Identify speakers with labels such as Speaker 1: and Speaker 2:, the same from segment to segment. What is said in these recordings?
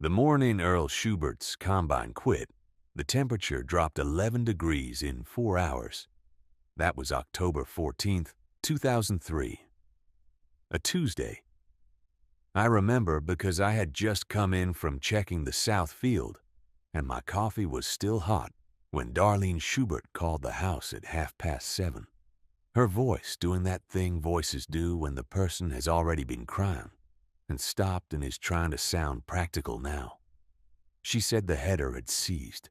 Speaker 1: The morning Earl Schubert's combine quit, the temperature dropped 11 degrees in 4 hours. That was October 14th, 2003. A Tuesday. I remember because I had just come in from checking the south field, and my coffee was still hot when Darlene Schubert called the house at 7:30. Her voice doing that thing voices do when the person has already been crying and stopped and is trying to sound practical now. She said the header had seized.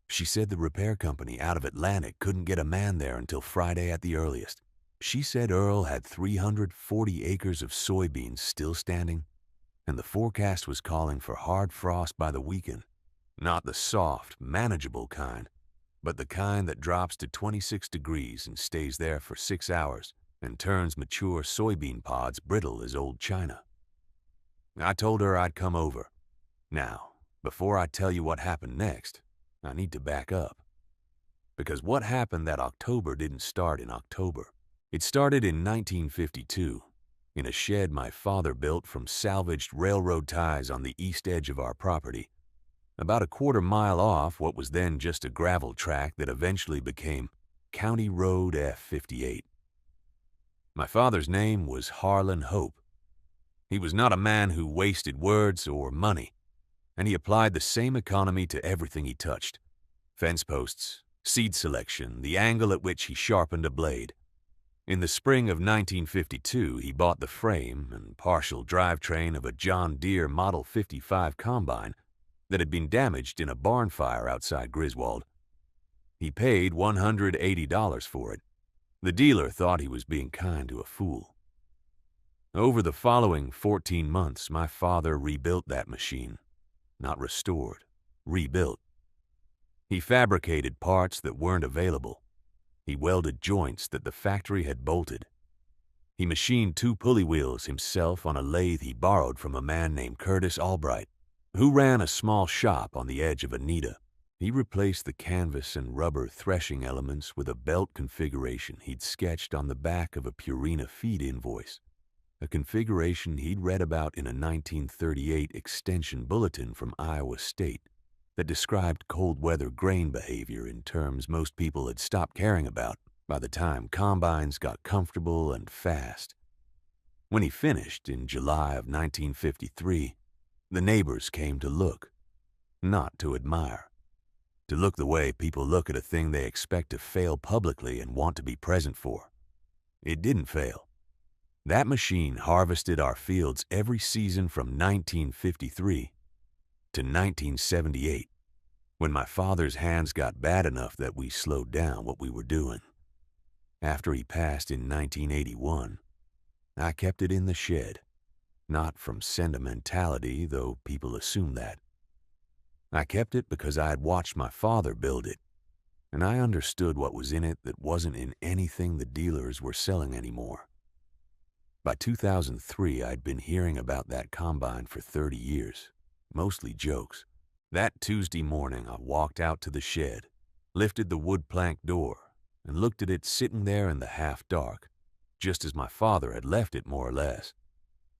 Speaker 1: She said the repair company out of Atlantic couldn't get a man there until Friday at the earliest. She said Earl had 340 acres of soybeans still standing, and the forecast was calling for hard frost by the weekend. Not the soft, manageable kind, but the kind that drops to 26 degrees and stays there for 6 hours and turns mature soybean pods brittle as old china. I told her I'd come over. Now, before I tell you what happened next, I need to back up. Because what happened that October didn't start in October. It started in 1952, in a shed my father built from salvaged railroad ties on the east edge of our property, about a quarter-mile off what was then just a gravel track that eventually became County Road F58. My father's name was Harlan Hope. He was not a man who wasted words or money, and he applied the same economy to everything he touched. Fence posts, seed selection, the angle at which he sharpened a blade. In the spring of 1952, he bought the frame and partial drivetrain of a John Deere Model 55 combine that had been damaged in a barn fire outside Griswold. He paid $180 for it. The dealer thought he was being kind to a fool. Over the following 14 months, my father rebuilt that machine. Not restored, rebuilt. He fabricated parts that weren't available. He welded joints that the factory had bolted. He machined 2 pulley wheels himself on a lathe he borrowed from a man named Curtis Albright, who ran a small shop on the edge of Anita. He replaced the canvas and rubber threshing elements with a belt configuration he'd sketched on the back of a Purina feed invoice, a configuration he'd read about in a 1938 extension bulletin from Iowa State that described cold weather grain behavior in terms most people had stopped caring about by the time combines got comfortable and fast. When he finished in July of 1953, the neighbors came to look, not to admire, to look the way people look at a thing they expect to fail publicly and want to be present for. It didn't fail. That machine harvested our fields every season from 1953 to 1978, when my father's hands got bad enough that we slowed down what we were doing. After he passed in 1981, I kept it in the shed, not from sentimentality, though people assume that. I kept it because I had watched my father build it, and I understood what was in it that wasn't in anything the dealers were selling anymore. By 2003, I'd been hearing about that combine for 30 years, mostly jokes. That Tuesday morning, I walked out to the shed, lifted the wood plank door, and looked at it sitting there in the half-dark, just as my father had left it more or less.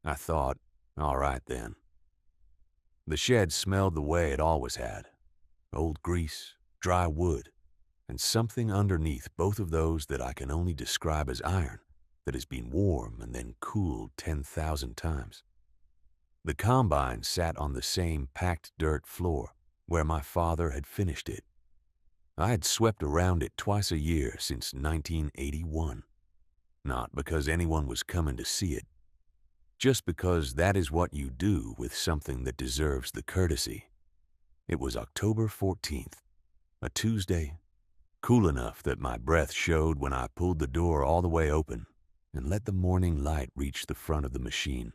Speaker 1: I thought, all right then. The shed smelled the way it always had, old grease, dry wood, and something underneath both of those that I can only describe as iron, that has been warm and then cooled 10,000 times. The combine sat on the same packed dirt floor where my father had finished it. I had swept around it twice a year since 1981, not because anyone was coming to see it, just because that is what you do with something that deserves the courtesy. It was October 14th, a Tuesday, cool enough that my breath showed when I pulled the door all the way open and let the morning light reach the front of the machine.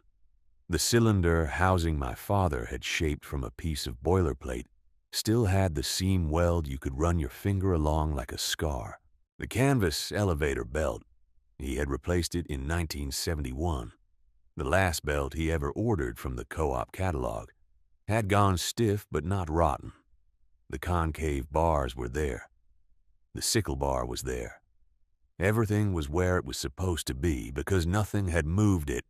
Speaker 1: The cylinder housing my father had shaped from a piece of boilerplate still had the seam weld you could run your finger along like a scar. The canvas elevator belt, he had replaced it in 1971. The last belt he ever ordered from the co-op catalog, had gone stiff but not rotten. The concave bars were there. The sickle bar was there. Everything was where it was supposed to be because nothing had moved it,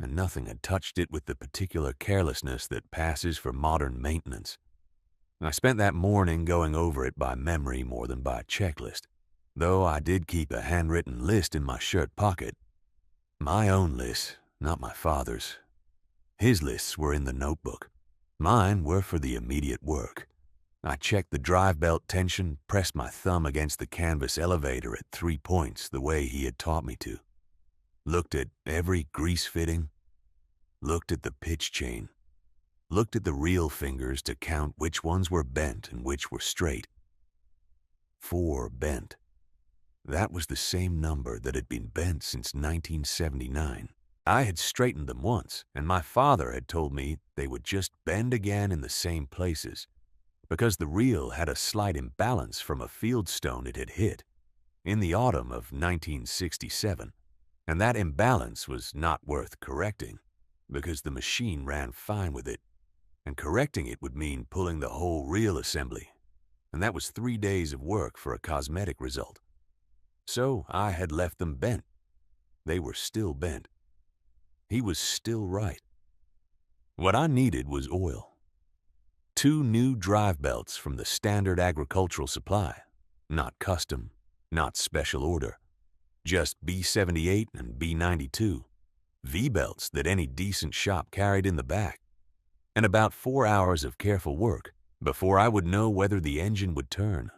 Speaker 1: and nothing had touched it with the particular carelessness that passes for modern maintenance. I spent that morning going over it by memory more than by checklist, though I did keep a handwritten list in my shirt pocket. My own list, not my father's. His lists were in the notebook. Mine were for the immediate work. I checked the drive belt tension, pressed my thumb against the canvas elevator at 3 points the way he had taught me to. Looked at every grease fitting. Looked at the pitch chain. Looked at the reel fingers to count which ones were bent and which were straight. 4 bent. That was the same number that had been bent since 1979. I had straightened them once, and my father had told me they would just bend again in the same places, because the reel had a slight imbalance from a field stone it had hit in the autumn of 1967, and that imbalance was not worth correcting, because the machine ran fine with it, and correcting it would mean pulling the whole reel assembly, and that was 3 days of work for a cosmetic result. So I had left them bent. They were still bent. He was still right. What I needed was oil. 2 new drive belts from the standard agricultural supply, not custom, not special order, just B78 and B92, V-belts that any decent shop carried in the back, and about 4 hours of careful work before I would know whether the engine would turn.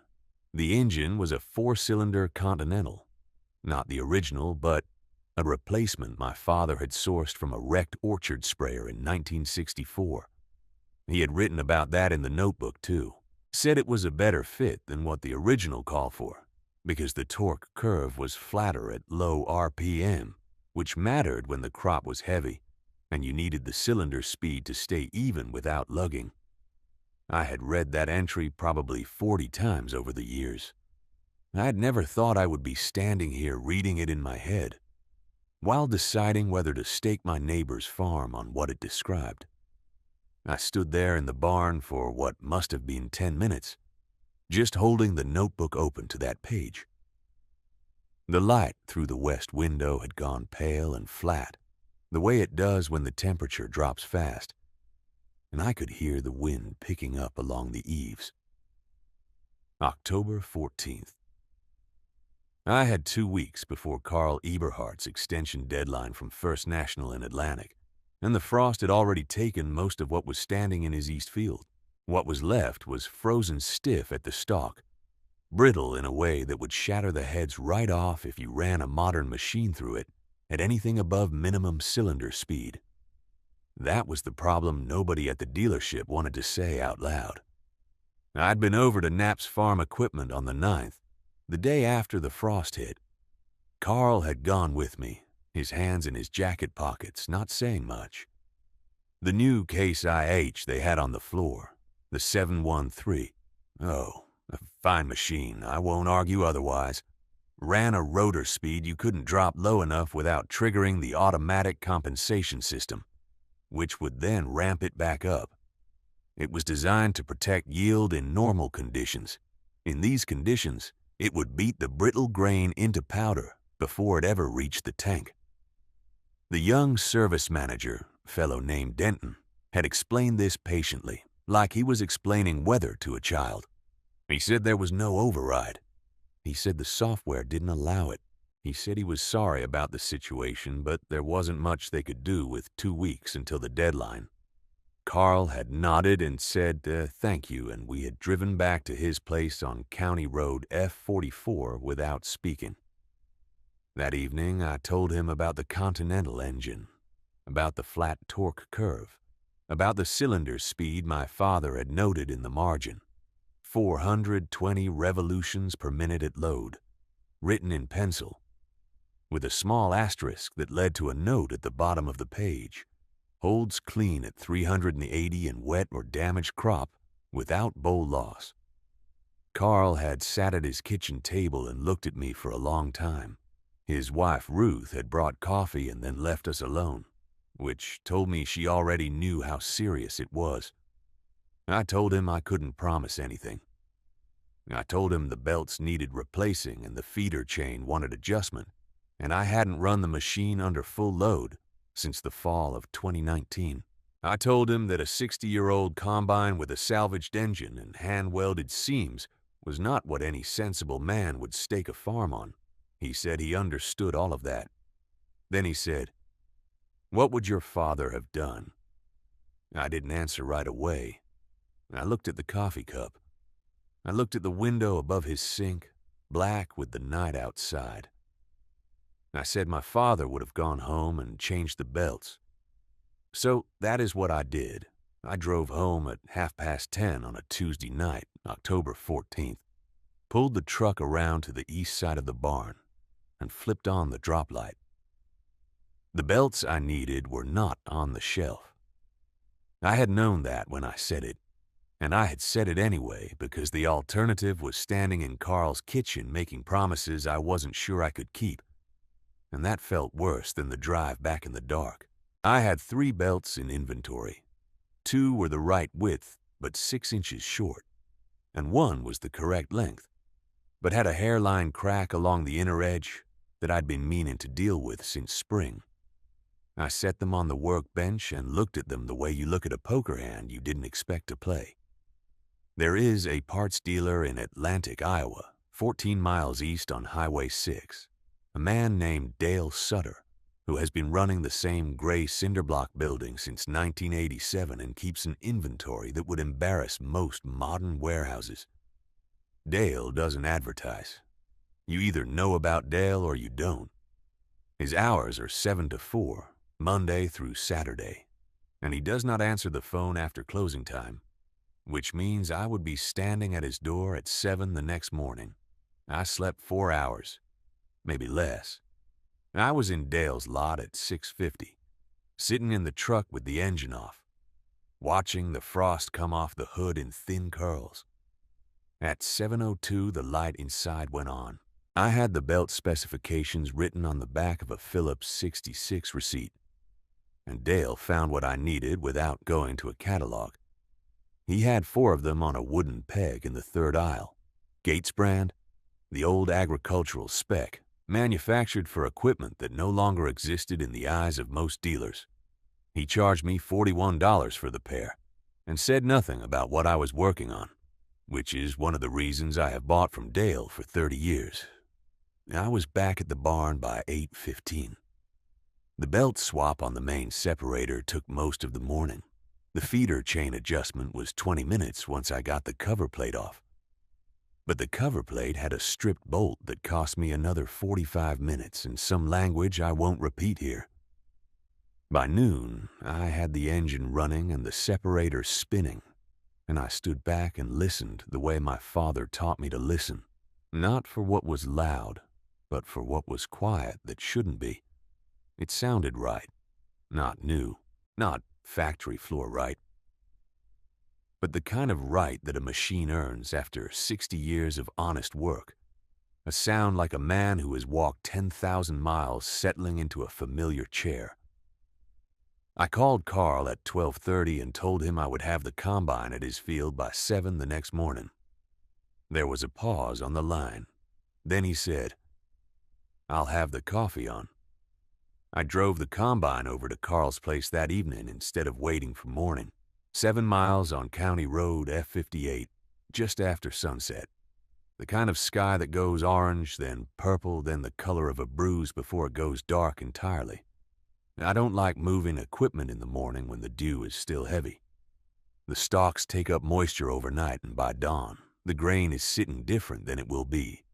Speaker 1: The engine was a 4-cylinder Continental, not the original, but a replacement my father had sourced from a wrecked orchard sprayer in 1964. He had written about that in the notebook, too. Said it was a better fit than what the original called for, because the torque curve was flatter at low RPM, which mattered when the crop was heavy, and you needed the cylinder speed to stay even without lugging. I had read that entry probably 40 times over the years. I had never thought I would be standing here reading it in my head, while deciding whether to stake my neighbor's farm on what it described. I stood there in the barn for what must have been 10 minutes, just holding the notebook open to that page. The light through the west window had gone pale and flat, the way it does when the temperature drops fast, and I could hear the wind picking up along the eaves. October 14th. I had 2 weeks before Carl Eberhardt's extension deadline from First National in Atlantic, and the frost had already taken most of what was standing in his east field. What was left was frozen stiff at the stalk, brittle in a way that would shatter the heads right off if you ran a modern machine through it at anything above minimum cylinder speed. That was the problem nobody at the dealership wanted to say out loud. I'd been over to Knapp's Farm Equipment on the 9th, the day after the frost hit. Carl had gone with me, his hands in his jacket pockets, not saying much. The new Case IH they had on the floor, the 713, oh, a fine machine, I won't argue otherwise, ran a rotor speed you couldn't drop low enough without triggering the automatic compensation system, which would then ramp it back up. It was designed to protect yield in normal conditions. In these conditions, it would beat the brittle grain into powder before it ever reached the tank. The young service manager, fellow named Denton, had explained this patiently, like he was explaining weather to a child. He said there was no override. He said the software didn't allow it. He said he was sorry about the situation, but there wasn't much they could do with 2 weeks until the deadline. Carl had nodded and said thank you, and we had driven back to his place on County Road F44 without speaking. That evening, I told him about the Continental engine, about the flat torque curve, about the cylinder speed my father had noted in the margin, 420 revolutions per minute at load, written in pencil, with a small asterisk that led to a note at the bottom of the page. Holds clean at 380 in wet or damaged crop without boll loss. Carl had sat at his kitchen table and looked at me for a long time. His wife Ruth had brought coffee and then left us alone, which told me she already knew how serious it was. I told him I couldn't promise anything. I told him the belts needed replacing and the feeder chain wanted adjustment, and I hadn't run the machine under full load since the fall of 2019. I told him that a 60-year-old combine with a salvaged engine and hand-welded seams was not what any sensible man would stake a farm on. He said he understood all of that. Then he said, "What would your father have done?" I didn't answer right away. I looked at the coffee cup. I looked at the window above his sink, black with the night outside. I said my father would have gone home and changed the belts. So that is what I did. I drove home at 10:30 on a Tuesday night, October 14th, pulled the truck around to the east side of the barn, and flipped on the drop light. The belts I needed were not on the shelf. I had known that when I said it, and I had said it anyway because the alternative was standing in Carl's kitchen making promises I wasn't sure I could keep, and that felt worse than the drive back in the dark. I had 3 belts in inventory. 2 were the right width, but 6 inches short, and 1 was the correct length, but had a hairline crack along the inner edge that I'd been meaning to deal with since spring. I set them on the workbench and looked at them the way you look at a poker hand you didn't expect to play. There is a parts dealer in Atlantic, Iowa, 14 miles east on Highway 6, a man named Dale Sutter, who has been running the same gray cinderblock building since 1987 and keeps an inventory that would embarrass most modern warehouses. Dale doesn't advertise. You either know about Dale or you don't. His hours are 7 to 4, Monday through Saturday, and he does not answer the phone after closing time, which means I would be standing at his door at 7 the next morning. I slept 4 hours, maybe less. I was in Dale's lot at 6:50, sitting in the truck with the engine off, watching the frost come off the hood in thin curls. At 7:02, the light inside went on. I had the belt specifications written on the back of a Phillips 66 receipt, and Dale found what I needed without going to a catalog. He had 4 of them on a wooden peg in the third aisle. Gates brand, the old agricultural spec, manufactured for equipment that no longer existed in the eyes of most dealers. He charged me $41 for the pair and said nothing about what I was working on, which is one of the reasons I have bought from Dale for 30 years. I was back at the barn by 8:15. The belt swap on the main separator took most of the morning. The feeder chain adjustment was 20 minutes once I got the cover plate off. But the cover plate had a stripped bolt that cost me another 45 minutes in some language I won't repeat here. By noon, I had the engine running and the separator spinning, and I stood back and listened the way my father taught me to listen, not for what was loud, but for what was quiet that shouldn't be. It sounded right, not new, not factory floor right, but the kind of right that a machine earns after 60 years of honest work. A sound like a man who has walked 10,000 miles settling into a familiar chair. I called Carl at 12:30 and told him I would have the combine at his field by 7 the next morning. There was a pause on the line. Then he said, "I'll have the coffee on." I drove the combine over to Carl's place that evening instead of waiting for morning. 7 miles on County Road F58, just after sunset. The kind of sky that goes orange, then purple, then the color of a bruise before it goes dark entirely. I don't like moving equipment in the morning when the dew is still heavy. The stalks take up moisture overnight, and by dawn, the grain is sitting different than it will be.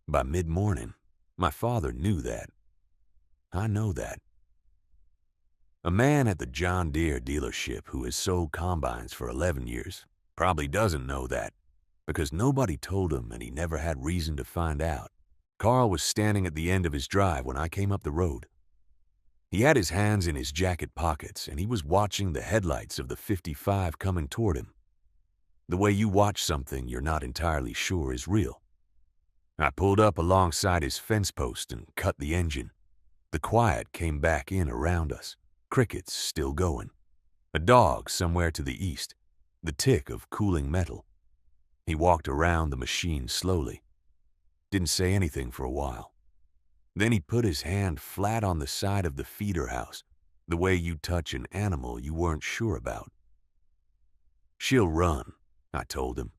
Speaker 1: By mid-morning, my father knew that. I know that. A man at the John Deere dealership who has sold combines for 11 years probably doesn't know that, because nobody told him and he never had reason to find out. Carl was standing at the end of his drive when I came up the road. He had his hands in his jacket pockets, and he was watching the headlights of the 55 coming toward him. The way you watch something you're not entirely sure is real. I pulled up alongside his fence post and cut the engine. The quiet came back in around us, crickets still going. A dog somewhere to the east, the tick of cooling metal. He walked around the machine slowly. Didn't say anything for a while. Then he put his hand flat on the side of the feeder house, The way you touch an animal you weren't sure about. She'll run, I told him.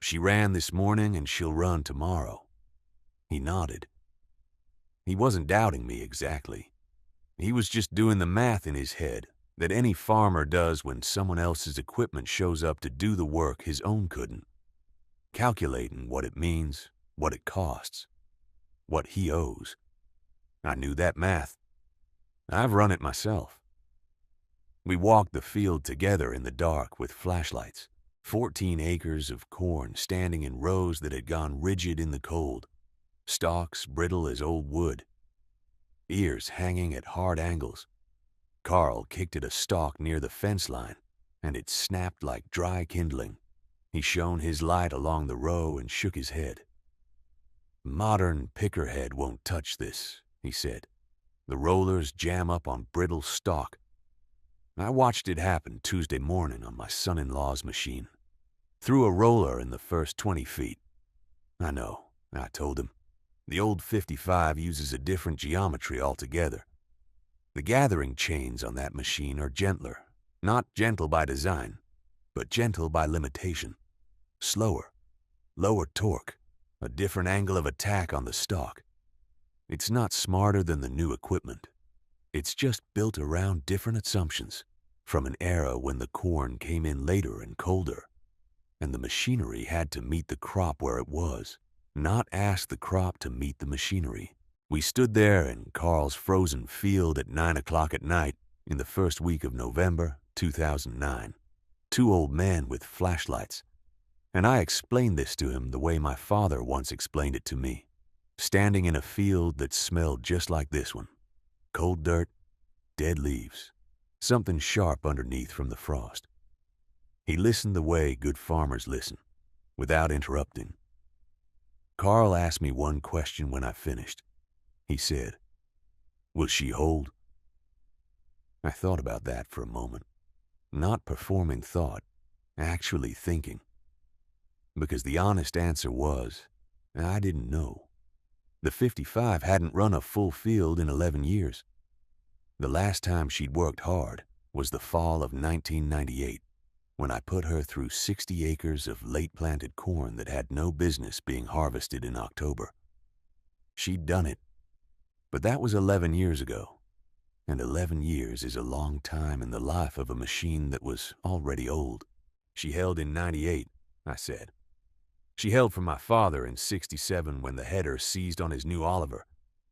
Speaker 1: She ran this morning and she'll run tomorrow. He nodded. He wasn't doubting me exactly. He was just doing the math in his head that any farmer does when someone else's equipment shows up to do the work his own couldn't. Calculating what it means, what it costs, what he owes. I knew that math. I've run it myself. We walked the field together in the dark with flashlights. 14 acres of corn standing in rows that had gone rigid in the cold. Stalks brittle as old wood. Ears hanging at hard angles. Carl kicked at a stalk near the fence line, and it snapped like dry kindling. He shone his light along the row and shook his head. Modern pickerhead won't touch this, he said. The rollers jam up on brittle stalk. I watched it happen Tuesday morning on my son-in-law's machine. Threw a roller in the first 20 feet. I know, I told him. The old 55 uses a different geometry altogether. The gathering chains on that machine are gentler. Not gentle by design, but gentle by limitation. Slower, lower torque, a different angle of attack on the stalk. It's not smarter than the new equipment. It's just built around different assumptions from an era when the corn came in later and colder, and the machinery had to meet the crop where it was, not ask the crop to meet the machinery. We stood there in Carl's frozen field at 9 o'clock at night in the first week of November 2009. Two old men with flashlights. And I explained this to him the way my father once explained it to me. Standing in a field that smelled just like this one. Cold dirt, dead leaves, something sharp underneath from the frost. He listened the way good farmers listen, without interrupting. Carl asked me one question when I finished. He said, "Will she hold?" I thought about that for a moment. Not performing thought, actually thinking. Because the honest answer was, I didn't know. The 55 hadn't run a full field in 11 years. The last time she'd worked hard was the fall of 1998, when I put her through 60 acres of late-planted corn that had no business being harvested in October. She'd done it, but that was 11 years ago, and 11 years is a long time in the life of a machine that was already old. She held in 98, I said. She held for my father in 67 when the header seized on his new Oliver,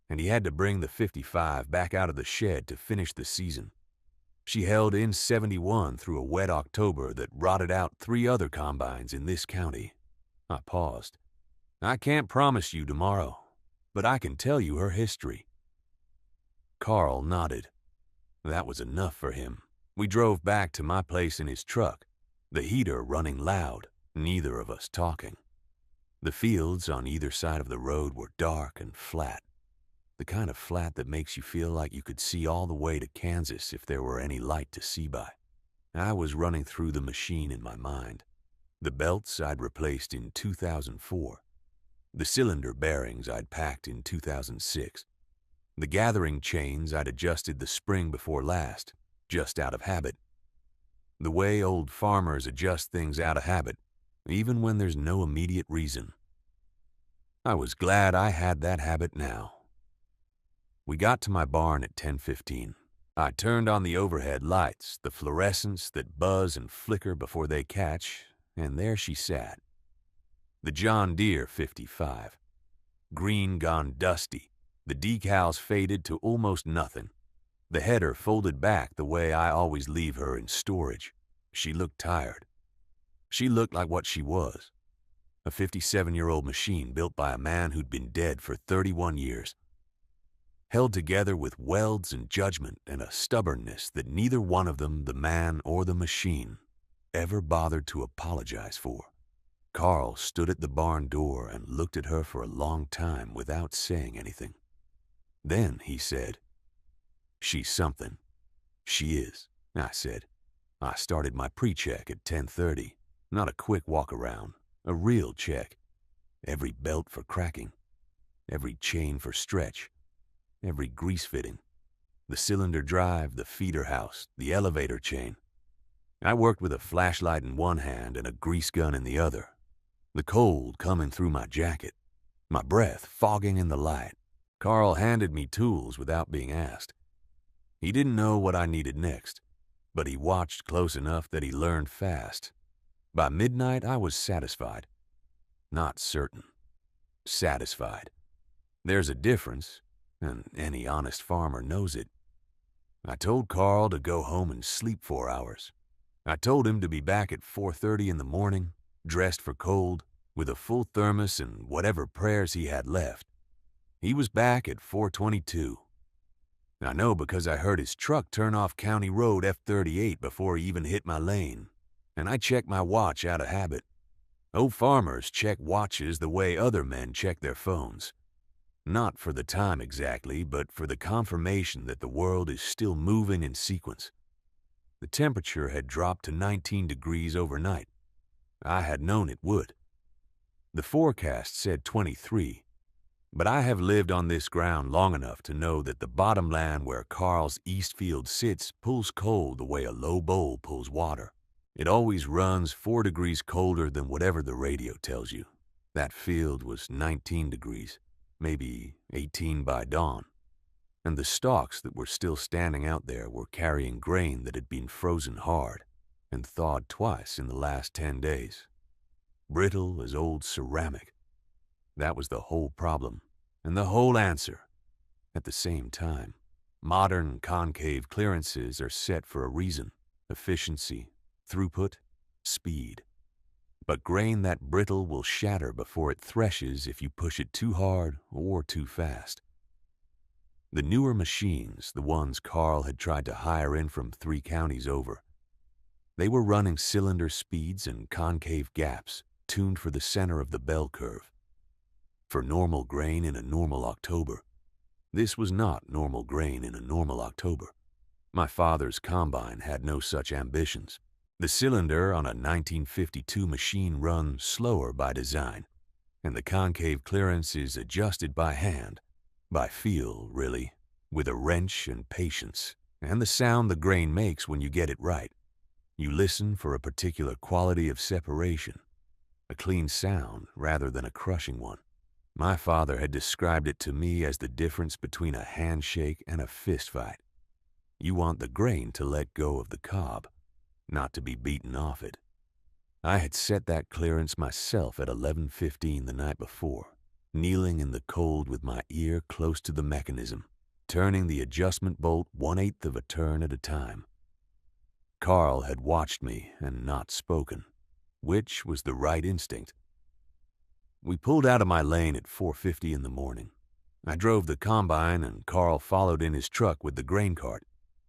Speaker 1: and he had to bring the 55 back out of the shed to finish the season. She held in 71 through a wet October that rotted out 3 other combines in this county. I paused. I can't promise you tomorrow, but I can tell you her history. Carl nodded. That was enough for him. We drove back to my place in his truck, the heater running loud, neither of us talking. The fields on either side of the road were dark and flat, the kind of flat that makes you feel like you could see all the way to Kansas if there were any light to see by. I was running through the machine in my mind. The belts I'd replaced in 2004. The cylinder bearings I'd packed in 2006. The gathering chains I'd adjusted the spring before last, just out of habit. The way old farmers adjust things out of habit, even when there's no immediate reason. I was glad I had that habit now. We got to my barn at 10:15. I turned on the overhead lights, the fluorescents that buzz and flicker before they catch, and there she sat. The John Deere 55. Green gone dusty, the decals faded to almost nothing. The header folded back the way I always leave her in storage. She looked tired. She looked like what she was. A 57-year-old machine built by a man who'd been dead for 31 years. Held together with welds and judgment and a stubbornness that neither one of them, the man or the machine, ever bothered to apologize for. Carl stood at the barn door and looked at her for a long time without saying anything. Then he said, "She's something." "She is," I said. I started my pre-check at 10:30. Not a quick walk around, a real check. Every belt for cracking, every chain for stretch, every grease fitting, The cylinder drive, the feeder house, the elevator chain. I worked with a flashlight in one hand and a grease gun in the other, the cold coming through my jacket, my breath fogging in the light. Carl handed me tools without being asked. He didn't know what I needed next, but he watched close enough that he learned fast. By midnight, I was satisfied. Not certain. Satisfied. There's a difference, and any honest farmer knows it. I told Carl to go home and sleep 4 hours. I told him to be back at 4:30 in the morning, dressed for cold, with a full thermos and whatever prayers he had left. He was back at 4:22. I know because I heard his truck turn off County Road F38 before he even hit my lane, and I checked my watch out of habit. Old farmers check watches the way other men check their phones. Not for the time exactly, but for the confirmation that the world is still moving in sequence. The temperature had dropped to 19 degrees overnight. I had known it would. The forecast said 23, but I have lived on this ground long enough to know that the bottomland where Carl's east field sits pulls cold the way a low bowl pulls water. It always runs 4 degrees colder than whatever the radio tells you. That field was 19 degrees, maybe 18 by dawn, and the stalks that were still standing out there were carrying grain that had been frozen hard and thawed twice in the last 10 days. Brittle as old ceramic. That was the whole problem, and the whole answer. At the same time, modern concave clearances are set for a reason: efficiency, throughput, speed. But grain that brittle will shatter before it threshes if you push it too hard or too fast. The newer machines, the ones Carl had tried to hire in from 3 counties over, they were running cylinder speeds and concave gaps tuned for the center of the bell curve. For normal grain in a normal October. This was not normal grain in a normal October. My father's combine had no such ambitions. The cylinder on a 1952 machine runs slower by design, and the concave clearance is adjusted by hand, by feel, really, with a wrench and patience, and the sound the grain makes when you get it right. You listen for a particular quality of separation, a clean sound rather than a crushing one. My father had described it to me as the difference between a handshake and a fistfight. You want the grain to let go of the cob, not to be beaten off it. I had set that clearance myself at 11:15 the night before, kneeling in the cold with my ear close to the mechanism, turning the adjustment bolt 1/8 of a turn at a time. Carl had watched me and not spoken, which was the right instinct. We pulled out of my lane at 4:50 in the morning. I drove the combine and Carl followed in his truck with the grain cart,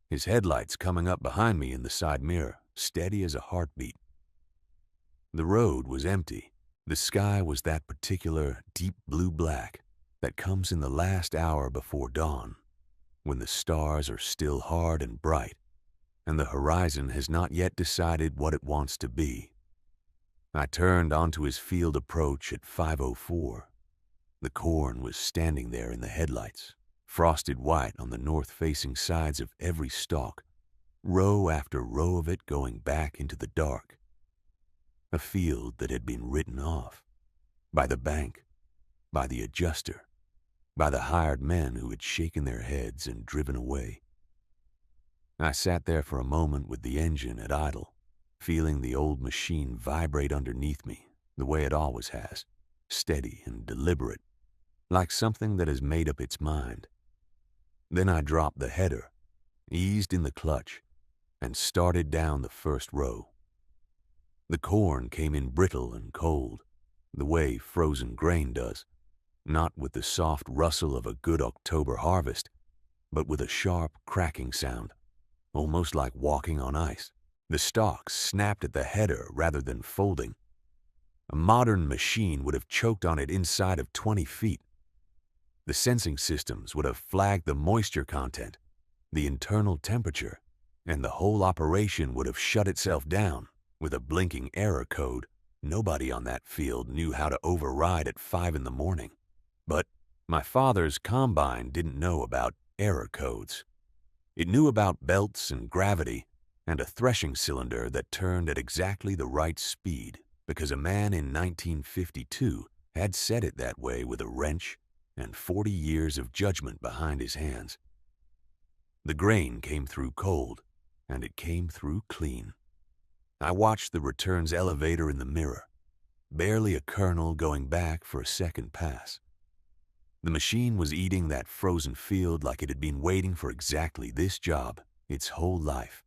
Speaker 1: his headlights coming up behind me in the side mirror, steady as a heartbeat. The road was empty. The sky was that particular deep blue-black that comes in the last hour before dawn, when the stars are still hard and bright, and the horizon has not yet decided what it wants to be. I turned onto his field approach at 5:04. The corn was standing there in the headlights, frosted white on the north-facing sides of every stalk, row after row of it going back into the dark. A field that had been written off, by the bank, by the adjuster, by the hired men who had shaken their heads and driven away. I sat there for a moment with the engine at idle, feeling the old machine vibrate underneath me, the way it always has, steady and deliberate, like something that has made up its mind. Then I dropped the header, eased in the clutch, and started down the first row. The corn came in brittle and cold, the way frozen grain does, not with the soft rustle of a good October harvest, but with a sharp cracking sound, almost like walking on ice. The stalks snapped at the header rather than folding. A modern machine would have choked on it inside of 20 feet. The sensing systems would have flagged the moisture content, the internal temperature, and the whole operation would have shut itself down with a blinking error code nobody on that field knew how to override at 5 in the morning. But my father's combine didn't know about error codes. It knew about belts and gravity and a threshing cylinder that turned at exactly the right speed because a man in 1952 had set it that way with a wrench and 40 years of judgment behind his hands. The grain came through cold, and it came through clean. I watched the returns elevator in the mirror, barely a kernel going back for a second pass. The machine was eating that frozen field like it had been waiting for exactly this job its whole life.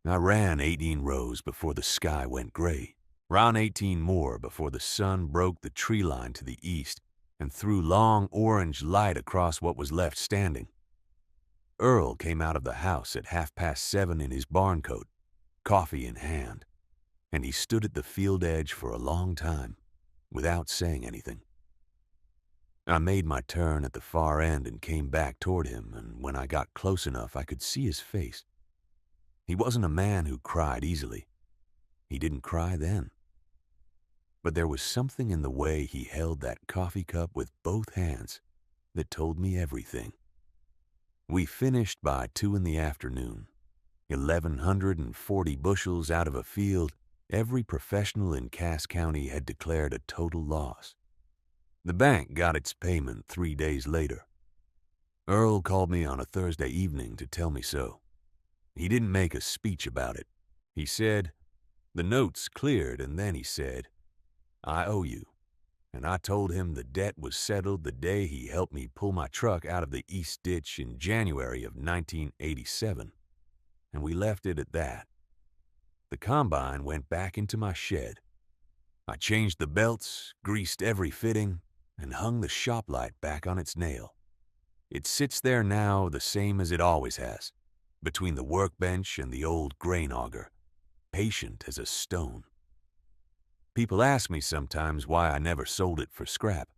Speaker 1: I ran 18 rows before the sky went gray, ran 18 more before the sun broke the tree line to the east and threw long orange light across what was left standing. Earl came out of the house at 7:30 in his barn coat, coffee in hand, and he stood at the field edge for a long time without saying anything. I made my turn at the far end and came back toward him, and when I got close enough, I could see his face. He wasn't a man who cried easily. He didn't cry then. But there was something in the way he held that coffee cup with both hands that told me everything. We finished by 2 in the afternoon, 1,140 bushels out of a field every professional in Cass County had declared a total loss. The bank got its payment 3 days later. Earl called me on a Thursday evening to tell me so. He didn't make a speech about it. He said, the notes cleared, and then he said, I owe you. And I told him the debt was settled the day he helped me pull my truck out of the East Ditch in January of 1987. And we left it at that. The combine went back into my shed. I changed the belts, greased every fitting, and hung the shop light back on its nail. It sits there now the same as it always has, between the workbench and the old grain auger, patient as a stone. People ask me sometimes why I never sold it for scrap.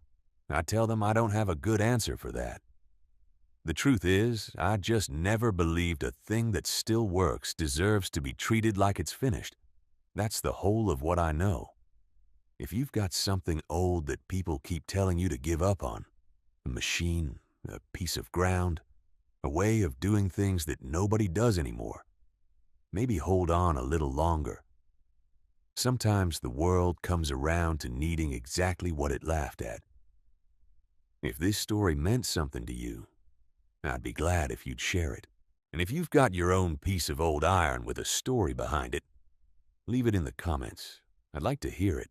Speaker 1: I tell them I don't have a good answer for that. The truth is, I just never believed a thing that still works deserves to be treated like it's finished. That's the whole of what I know. If you've got something old that people keep telling you to give up on, a machine, a piece of ground, a way of doing things that nobody does anymore, maybe hold on a little longer. Sometimes the world comes around to needing exactly what it laughed at. If this story meant something to you, I'd be glad if you'd share it. And if you've got your own piece of old iron with a story behind it, leave it in the comments. I'd like to hear it.